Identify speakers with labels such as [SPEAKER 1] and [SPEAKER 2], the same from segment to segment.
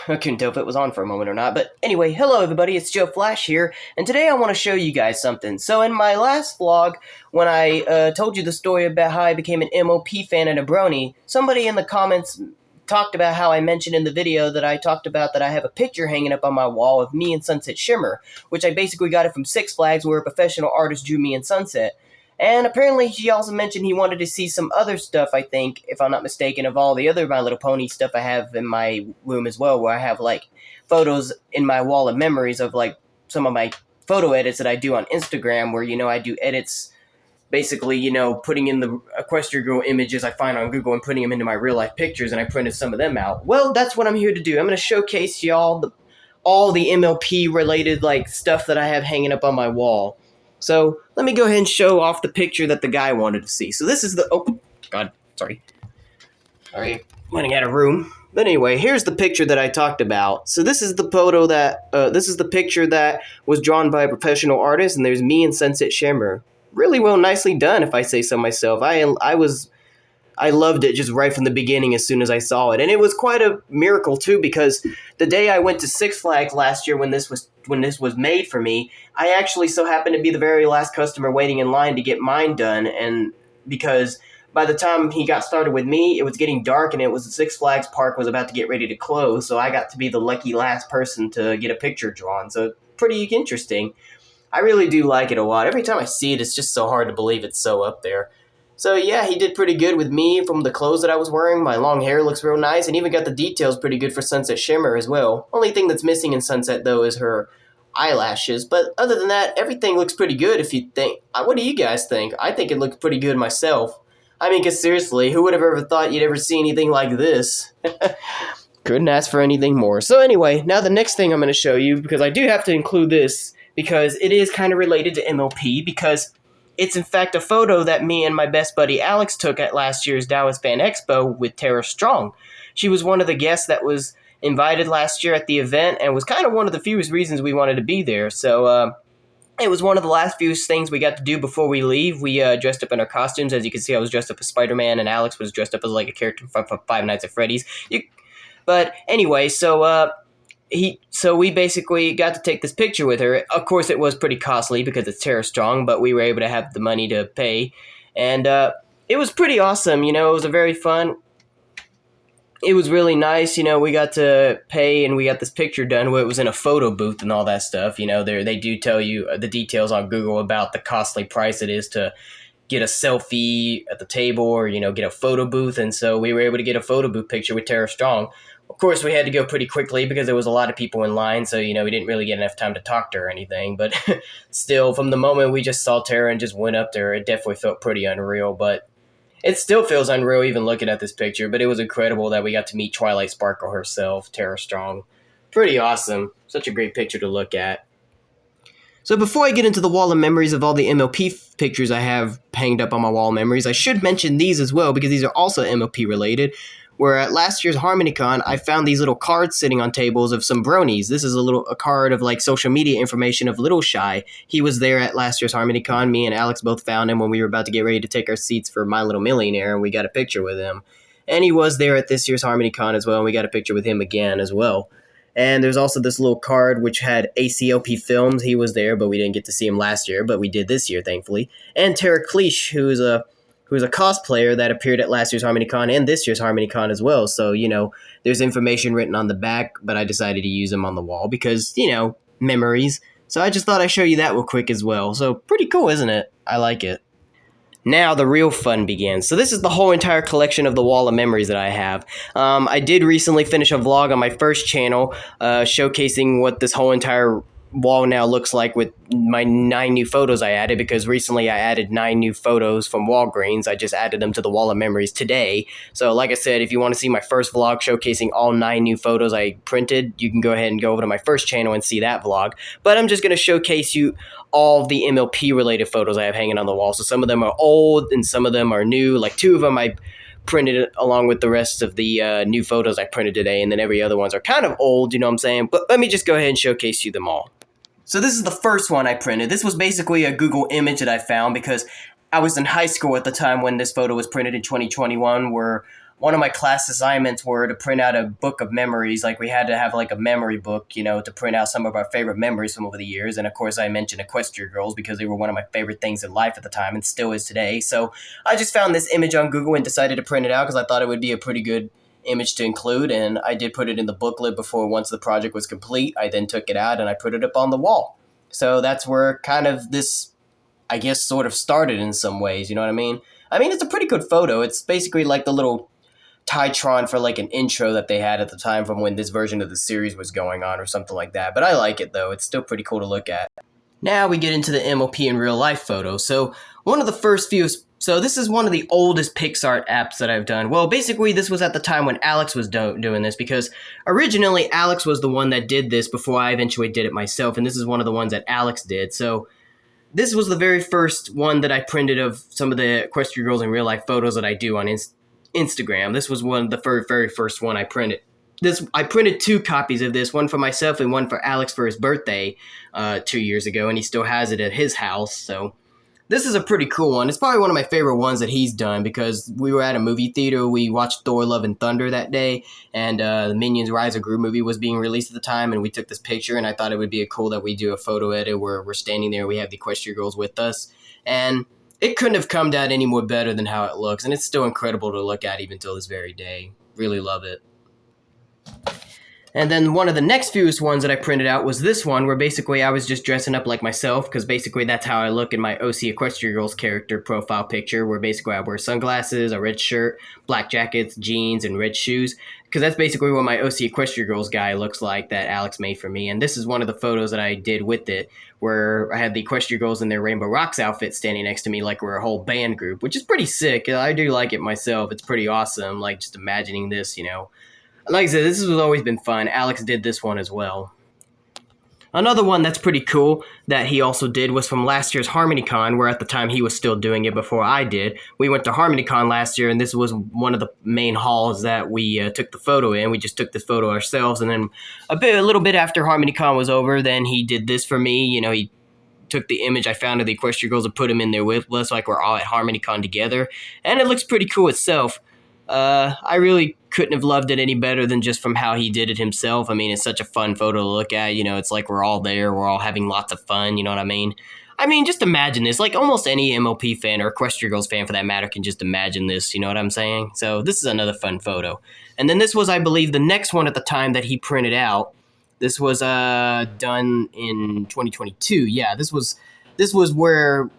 [SPEAKER 1] I couldn't tell if it was on for a moment or not. But anyway, hello everybody, it's Joe Flash here, and today I want to show you guys something. So in my last vlog, when I told you the story about how I became an MLP fan and a brony, somebody in the comments talked about how I mentioned in the video that I talked about that I have a picture hanging up on my wall of me and Sunset Shimmer, which I basically got it from Six Flags where a professional artist drew me and Sunset. And apparently he also mentioned he wanted to see some other stuff, I think, if I'm not mistaken, of all the other My Little Pony stuff I have in my room as well, where I have, like, photos in my wall of memories of, like, some of my photo edits that I do on Instagram, where, I do edits, basically, putting in the Equestria Girl images I find on Google and putting them into my real-life pictures, and I printed some of them out. Well, that's what I'm here to do. I'm going to showcase y'all all the MLP-related, like, stuff that I have hanging up on my wall. So, let me go ahead and show off the picture that the guy wanted to see. So this is the... Oh, God, sorry. Sorry, running out of room. But anyway, here's the picture that I talked about. So this is the photo that... this is the picture that was drawn by a professional artist, and there's me and Sunset Shimmer. Really well, nicely done, if I say so myself. I loved it just right from the beginning as soon as I saw it. And it was quite a miracle, too, because the day I went to Six Flags last year when this was made for me, I actually so happened to be the very last customer waiting in line to get mine done. And because by the time he got started with me, it was getting dark and the Six Flags park was about to get ready to close. So I got to be the lucky last person to get a picture drawn. So pretty interesting. I really do like it a lot. Every time I see it, it's just so hard to believe it's so up there. So yeah, he did pretty good with me from the clothes that I was wearing. My long hair looks real nice, and even got the details pretty good for Sunset Shimmer as well. Only thing that's missing in Sunset, though, is her eyelashes. But other than that, everything looks pretty good if you think... What do you guys think? I think it looks pretty good myself. I mean, because seriously, who would have ever thought you'd ever see anything like this? Couldn't ask for anything more. So anyway, now the next thing I'm going to show you, because I do have to include this, because it is kind of related to MLP, because... it's in fact a photo that me and my best buddy Alex took at last year's Dallas Fan Expo with Tara Strong. She was one of the guests that was invited last year at the event and was kind of one of the fewest reasons we wanted to be there. So it was one of the last few things we got to do before we leave. We dressed up in our costumes. As you can see, I was dressed up as Spider-Man and Alex was dressed up as like a character from Five Nights at Freddy's. But anyway, so we basically got to take this picture with her. Of course, it was pretty costly because it's Tara Strong, but we were able to have the money to pay. And it was pretty awesome, it was a very fun... It was really nice, we got to pay and we got this picture done where it was in a photo booth and all that stuff. They do tell you the details on Google about the costly price it is to get a selfie at the table or, get a photo booth. And so we were able to get a photo booth picture with Tara Strong. Of course, we had to go pretty quickly because there was a lot of people in line, so, we didn't really get enough time to talk to her or anything. But still, from the moment we just saw Tara and just went up there, it definitely felt pretty unreal. But it still feels unreal even looking at this picture. But it was incredible that we got to meet Twilight Sparkle herself, Tara Strong. Pretty awesome. Such a great picture to look at. So before I get into the wall of memories of all the MLP pictures I have hanged up on my wall of memories, I should mention these as well because these are also MLP related. Where at last year's HarmonyCon, I found these little cards sitting on tables of some bronies. This is a card of like social media information of Little Shy. He was there at last year's HarmonyCon. Me and Alex both found him when we were about to get ready to take our seats for My Little Millionaire, and we got a picture with him. And he was there at this year's HarmonyCon as well, and we got a picture with him again as well. And there's also this little card which had ACLP Films. He was there, but we didn't get to see him last year, but we did this year, thankfully. And Tara Cleesh, who's a cosplayer that appeared at last year's HarmonyCon and this year's HarmonyCon as well. So, there's information written on the back, but I decided to use them on the wall because, memories. So I just thought I'd show you that real quick as well. So pretty cool, isn't it? I like it. Now the real fun begins. So this is the whole entire collection of the wall of memories that I have. I did recently finish a vlog on my first channel showcasing what this whole entire wall now looks like with my 9 new photos I added, because recently I added 9 new photos from Walgreens. I just added them to the wall of memories today. So like I said, if you want to see my first vlog showcasing all 9 new photos I printed, you can go ahead and go over to my first channel and see that vlog. But I'm just going to showcase you all of the MLP related photos I have hanging on the wall. So some of them are old and some of them are new. Like 2 of them I printed along with the rest of the new photos I printed today, and then every other ones are kind of old, you know what I'm saying? But let me just go ahead and showcase you them all. So this is the first one I printed. This was basically a Google image that I found because I was in high school at the time when this photo was printed in 2021, where one of my class assignments were to print out a book of memories. Like, we had to have like a memory book, to print out some of our favorite memories from over the years. And of course, I mentioned Equestria Girls because they were one of my favorite things in life at the time and still is today. So I just found this image on Google and decided to print it out because I thought it would be a pretty good image to include. And I did put it in the booklet before, once the project was complete. I then took it out and I put it up on the wall. So that's where kind of this, I guess, sort of started in some ways. You know what I mean? I mean, it's a pretty good photo. It's basically like the little Titron for like an intro that they had at the time from when this version of the series was going on or something like that. But I like it, though. It's still pretty cool to look at. Now we get into the MLP in real life photo. So one of the first few, so this is one of the oldest PixArt apps that I've done. Well, basically this was at the time when Alex was doing this, because originally Alex was the one that did this before I eventually did it myself. And this is one of the ones that Alex did. So this was the very first one that I printed of some of the Equestria Girls in real life photos that I do on Instagram. This was one of the very first one I printed. I printed 2 copies of this, one for myself and one for Alex for his birthday 2 years ago, and he still has it at his house. So this is a pretty cool one. It's probably one of my favorite ones that he's done, because we were at a movie theater. We watched Thor: Love and Thunder that day, and the Minions Rise of Gru movie was being released at the time, and we took this picture, and I thought it would be cool that we do a photo edit where we're standing there, we have the Equestria Girls with us, and it couldn't have come out any more better than how it looks, and it's still incredible to look at even till this very day. Really love it. And then one of the next fewest ones that I printed out was this one, where basically I was just dressing up like myself, because basically that's how I look in my OC Equestria Girls character profile picture, where basically I wear sunglasses, a red shirt, black jackets, jeans, and red shoes, because that's basically what my OC Equestria Girls guy looks like that Alex made for me. And this is one of the photos that I did with it, where I had the Equestria Girls in their Rainbow Rocks outfit standing next to me like we're a whole band group, which is pretty sick. I do like it myself. It's pretty awesome, like just imagining this, Like I said, this has always been fun. Alex did this one as well. Another one that's pretty cool that he also did was from last year's HarmonyCon, where at the time he was still doing it before I did. We went to HarmonyCon last year, and this was one of the main halls that we took the photo in. We just took this photo ourselves, and then a little bit after HarmonyCon was over, then he did this for me. He took the image I found of the Equestria Girls and put him in there with us, like we're all at HarmonyCon together, and it looks pretty cool itself. I really couldn't have loved it any better than just from how he did it himself. I mean, it's such a fun photo to look at. It's like we're all there. We're all having lots of fun. You know what I mean? Just imagine this. Like, almost any MLP fan or Equestria Girls fan, for that matter, can just imagine this. You know what I'm saying? So this is another fun photo. And then this was, I believe, the next one at the time that he printed out. This was done in 2022. Yeah, this was where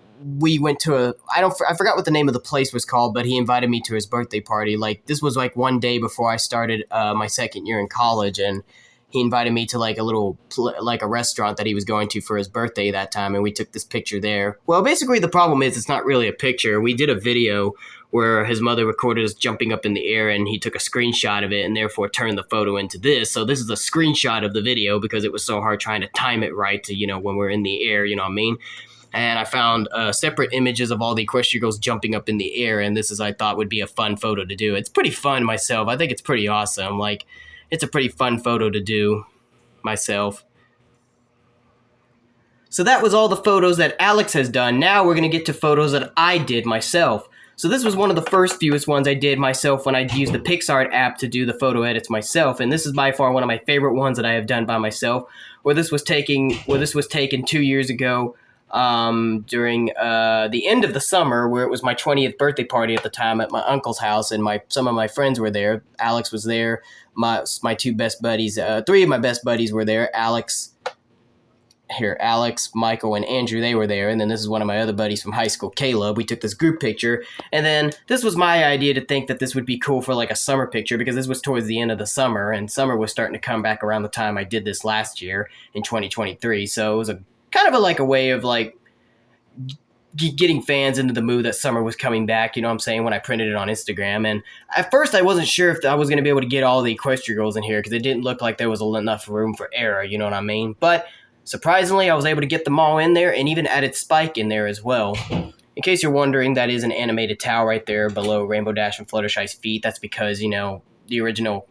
[SPEAKER 1] we went to I forgot what the name of the place was called, but he invited me to his birthday party. Like, this was like one day before I started my second year in college, and he invited me to like a restaurant that he was going to for his birthday that time, and we took this picture there. Well, basically the problem is it's not really a picture. We did a video where his mother recorded us jumping up in the air, and he took a screenshot of it and therefore turned the photo into this. So this is a screenshot of the video because it was so hard trying to time it right to, when we're in the air, you know what I mean? And I found separate images of all the Equestria Girls jumping up in the air, and this is, I thought, would be a fun photo to do. It's pretty fun myself. I think it's pretty awesome. Like, it's a pretty fun photo to do myself. So that was all the photos that Alex has done. Now we're going to get to photos that I did myself. So this was one of the first fewest ones I did myself when I used the PixArt app to do the photo edits myself. And this is by far one of my favorite ones that I have done by myself, where this was taken 2 years ago. During the end of the summer, where it was my 20th birthday party at the time at my uncle's house, and some of my friends were there. Alex was there. My 2 best buddies, 3 of my best buddies were there. Alex, Michael, and Andrew, they were there. And then this is one of my other buddies from high school, Caleb. We took this group picture. And then this was my idea to think that this would be cool for like a summer picture, because this was towards the end of the summer, and summer was starting to come back around the time I did this last year in 2023. So it was a kind of a way of like getting fans into the mood that summer was coming back, you know what I'm saying, when I printed it on Instagram. And at first I wasn't sure if I was going to be able to get all the Equestria Girls in here, because it didn't look like there was enough room for error, you know what I mean? But surprisingly, I was able to get them all in there, and even added Spike in there as well. In case you're wondering, that is an animated towel right there below Rainbow Dash and Fluttershy's feet. That's because, the original,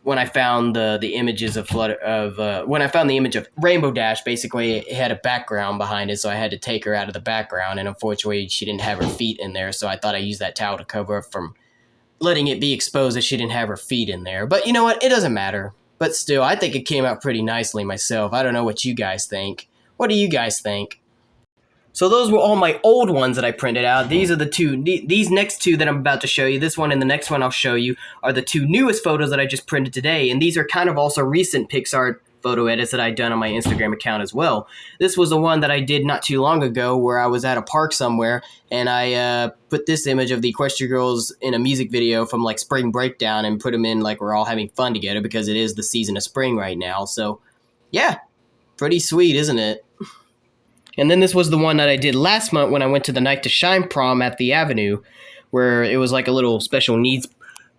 [SPEAKER 1] when I found the images when I found the image of Rainbow Dash, basically it had a background behind it, so I had to take her out of the background, and unfortunately she didn't have her feet in there, so I thought I used that towel to cover up from letting it be exposed that she didn't have her feet in there. But you know what? It doesn't matter. But still, I think it came out pretty nicely myself. I don't know what you guys think. What do you guys think? So those were all my old ones that I printed out. These are the two, these next two that I'm about to show you, this one and the next one I'll show you, are the two newest photos that I just printed today. And these are kind of also recent PixArt photo edits that I'd done on my Instagram account as well. This was the one that I did not too long ago where I was at a park somewhere and I put this image of the Equestria Girls in a music video from like Spring Breakdown and put them in like we're all having fun together because it is the season of spring right now. So yeah, pretty sweet, isn't it? And then this was the one that I did last month when I went to the Night to Shine prom at the Avenue, where it was like a little special needs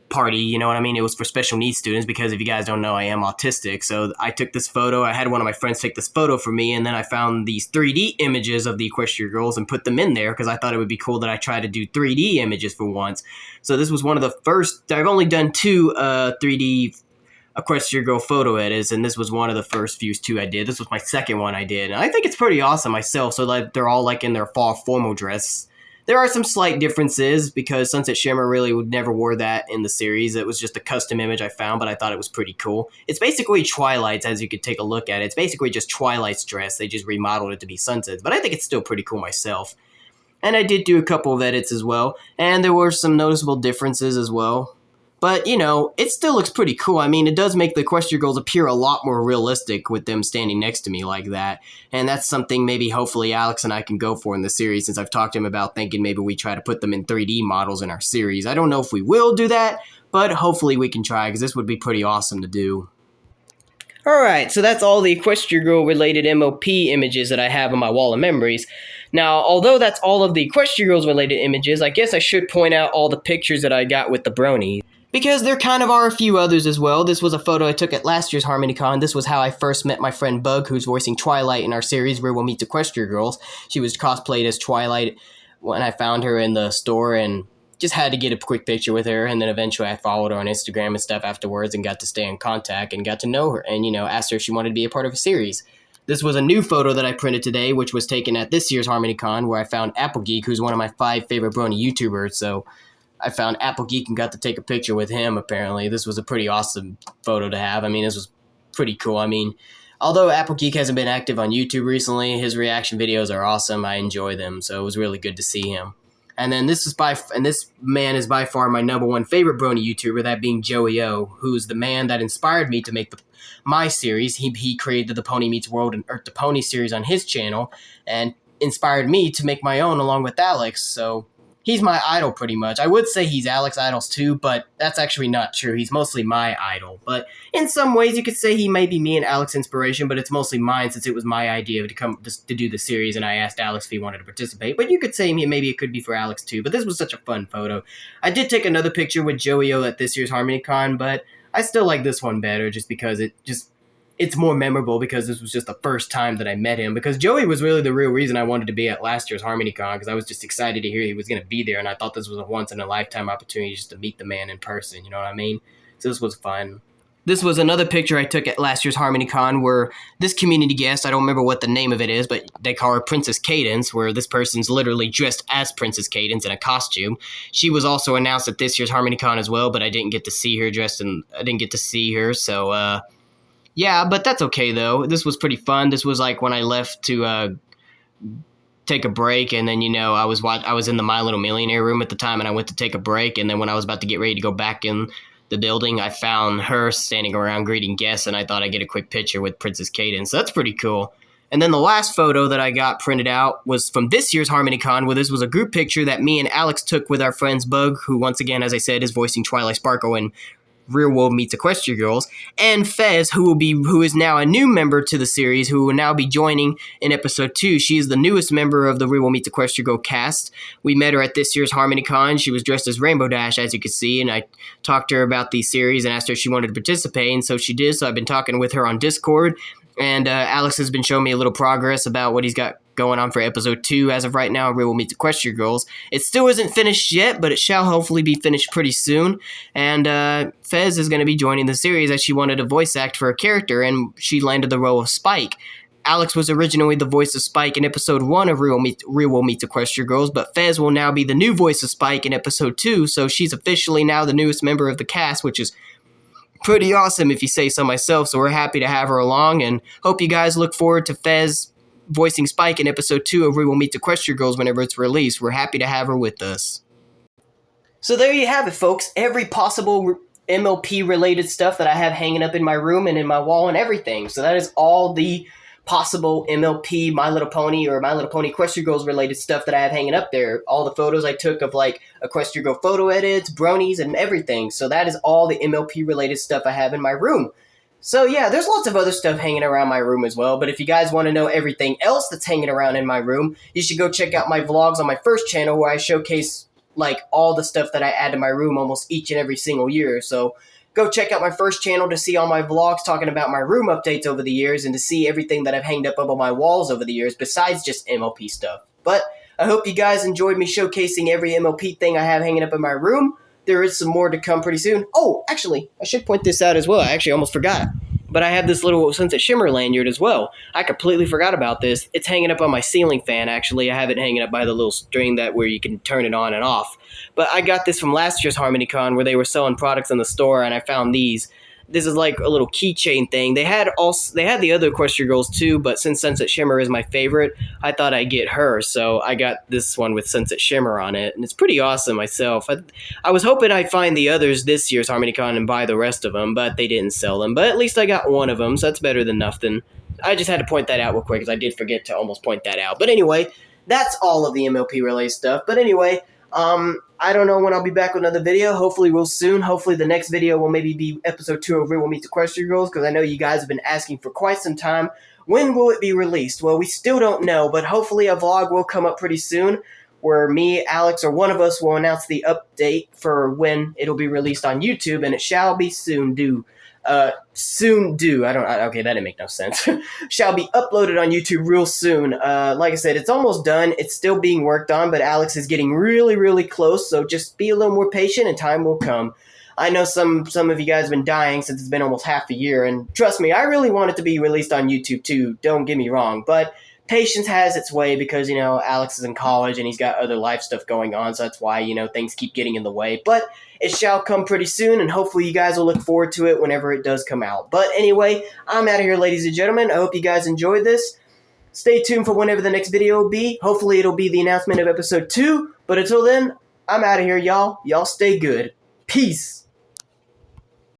[SPEAKER 1] party, you know what I mean? It was for special needs students because if you guys don't know, I am autistic. So I took this photo. I had one of my friends take this photo for me, and then I found these 3D images of the Equestria Girls and put them in there because I thought it would be cool that I try to do 3D images for once. So this was one of the first. I've only done two 3D Equestria Girl photo edits, and this was one of the first few two I did. This was my second one I did, and I think it's pretty awesome myself. So like they're all like in their fall formal dress. There are some slight differences because Sunset Shimmer really would never wore that in the series. It was just a custom image I found, but I thought it was pretty cool. It's basically Twilight's, as you could take a look at it. It's basically just Twilight's dress. They just remodeled it to be Sunset's, but I think it's still pretty cool myself. And I did do a couple of edits as well, and there were some noticeable differences as well. But, you know, it still looks pretty cool. I mean, it does make the Equestria Girls appear a lot more realistic with them standing next to me like that. And that's something maybe hopefully Alex and I can go for in the series, since I've talked to him about thinking maybe we try to put them in 3D models in our series. I don't know if we will do that, but hopefully we can try because this would be pretty awesome to do. Alright, so that's all the Equestria Girl related MLP images that I have on my wall of memories. Now, although that's all of the Equestria Girls related images, I guess I should point out all the pictures that I got with the bronies. Because there kind of are a few others as well. This was a photo I took at last year's HarmonyCon. This was how I first met my friend Bug, who's voicing Twilight in our series where we'll meet Equestria Girls. She was cosplayed as Twilight when I found her in the store and just had to get a quick picture with her. And then eventually I followed her on Instagram and stuff afterwards and got to stay in contact and got to know her and, you know, asked her if she wanted to be a part of a series. This was a new photo that I printed today, which was taken at this year's HarmonyCon where I found Applegeek, who's one of my 5 favorite brony YouTubers. So I found Applegeek and got to take a picture with him, apparently. This was a pretty awesome photo to have. I mean, this was pretty cool. I mean, although Applegeek hasn't been active on YouTube recently, his reaction videos are awesome. I enjoy them, so it was really good to see him. And then this man is by far my #1 favorite brony YouTuber, that being Joey O, who's the man that inspired me to make my series. He created the Pony Meets World and Earth to Pony series on his channel and inspired me to make my own along with Alex, so he's my idol pretty much. I would say he's Alex's idols too, but that's actually not true. He's mostly my idol. But in some ways, you could say he may be me and Alex's inspiration, but it's mostly mine since it was my idea to do the series, and I asked Alex if he wanted to participate. But you could say maybe it could be for Alex too, but this was such a fun photo. I did take another picture with Joey O at this year's HarmonyCon, but I still like this one better just because it's more memorable because this was just the first time that I met him. Because Joey was really the real reason I wanted to be at last year's HarmonyCon, because I was just excited to hear he was going to be there, and I thought this was a once-in-a-lifetime opportunity just to meet the man in person, you know what I mean? So this was fun. This was another picture I took at last year's HarmonyCon where this community guest, I don't remember what the name of it is, but they call her Princess Cadence, where this person's literally dressed as Princess Cadence in a costume. She was also announced at this year's HarmonyCon as well, but I didn't get to see her, so yeah, but that's okay, though. This was pretty fun. This was like when I left to take a break, and then, you know, I was in the My Little Millionaire room at the time, and I went to take a break, and then when I was about to get ready to go back in the building, I found her standing around greeting guests, and I thought I'd get a quick picture with Princess Cadence. So that's pretty cool. And then the last photo that I got printed out was from this year's HarmonyCon, where this was a group picture that me and Alex took with our friends Bug, who once again, as I said, is voicing Twilight Sparkle and Real World Meets Equestria Girls, and Fez, who is now a new member to the series, who will now be joining in episode 2. She is the newest member of the Real World Meets Equestria Girl cast. We met her at this year's HarmonyCon. She was dressed as Rainbow Dash, as you can see, and I talked to her about the series and asked her if she wanted to participate, and so she did. So I've been talking with her on Discord, and Alex has been showing me a little progress about what he's got going on for episode 2 as of right now. Real World Meets Equestria Girls. It still isn't finished yet, but it shall hopefully be finished pretty soon. And Fez is going to be joining the series as she wanted a voice act for a character, and she landed the role of Spike. Alex was originally the voice of Spike in episode 1 of Real World Meets Equestria Girls, but Fez will now be the new voice of Spike in episode 2, so she's officially now the newest member of the cast, which is pretty awesome if you say so myself, so we're happy to have her along, and hope you guys look forward to Fez voicing Spike in episode 2 of Real World Meets Equestria Girls whenever it's released. We're happy to have her with us. So there you have it, folks. Every possible MLP-related stuff that I have hanging up in my room and in my wall and everything. So that is all the possible MLP, My Little Pony, or My Little Pony Equestria Girls related stuff that I have hanging up there. All the photos I took of, like, Equestria Girl photo edits, bronies, and everything. So that is all the MLP-related stuff I have in my room. So yeah, there's lots of other stuff hanging around my room as well, but if you guys want to know everything else that's hanging around in my room, you should go check out my vlogs on my first channel where I showcase like all the stuff that I add to my room almost each and every single year. So go check out my first channel to see all my vlogs talking about my room updates over the years and to see everything that I've hanged up on my walls over the years besides just MLP stuff. But I hope you guys enjoyed me showcasing every MLP thing I have hanging up in my room. There is some more to come pretty soon. Oh, actually, I should point this out as well. I actually almost forgot. But I have this little Sunset Shimmer lanyard as well. I completely forgot about this. It's hanging up on my ceiling fan, actually. I have it hanging up by the little string that where you can turn it on and off. But I got this from last year's HarmonyCon where they were selling products in the store, and I found these. This is like a little keychain thing. They had the other Equestria Girls too, but since Sunset Shimmer is my favorite, I thought I'd get her. So I got this one with Sunset Shimmer on it, and it's pretty awesome myself. I was hoping I'd find the others this year's HarmonyCon and buy the rest of them, but they didn't sell them. But at least I got one of them, so that's better than nothing. I just had to point that out real quick because I did forget to almost point that out. But anyway, that's all of the MLP related stuff. But anyway, I don't know when I'll be back with another video. Hopefully real soon. Hopefully the next video will maybe be episode 2 of Real World Meets Equestria Girls, because I know you guys have been asking for quite some time. When will it be released? Well, we still don't know, but hopefully a vlog will come up pretty soon where me, Alex, or one of us will announce the update for when it'll be released on YouTube, and it shall be soon due. Okay, that didn't make no sense. Shall be uploaded on YouTube real soon. Like I said, it's almost done. It's still being worked on, but Alex is getting really, really close, so just be a little more patient and time will come. I know some of you guys have been dying since it's been almost half a year, and trust me, I really want it to be released on YouTube too, don't get me wrong, but patience has its way because, you know, Alex is in college and he's got other life stuff going on, so that's why, you know, things keep getting in the way. But it shall come pretty soon, and hopefully you guys will look forward to it whenever it does come out. But anyway, I'm out of here, ladies and gentlemen. I hope you guys enjoyed this. Stay tuned for whenever the next video will be. Hopefully it'll be the announcement of episode 2. But until then, I'm out of here, y'all. Y'all stay good. Peace.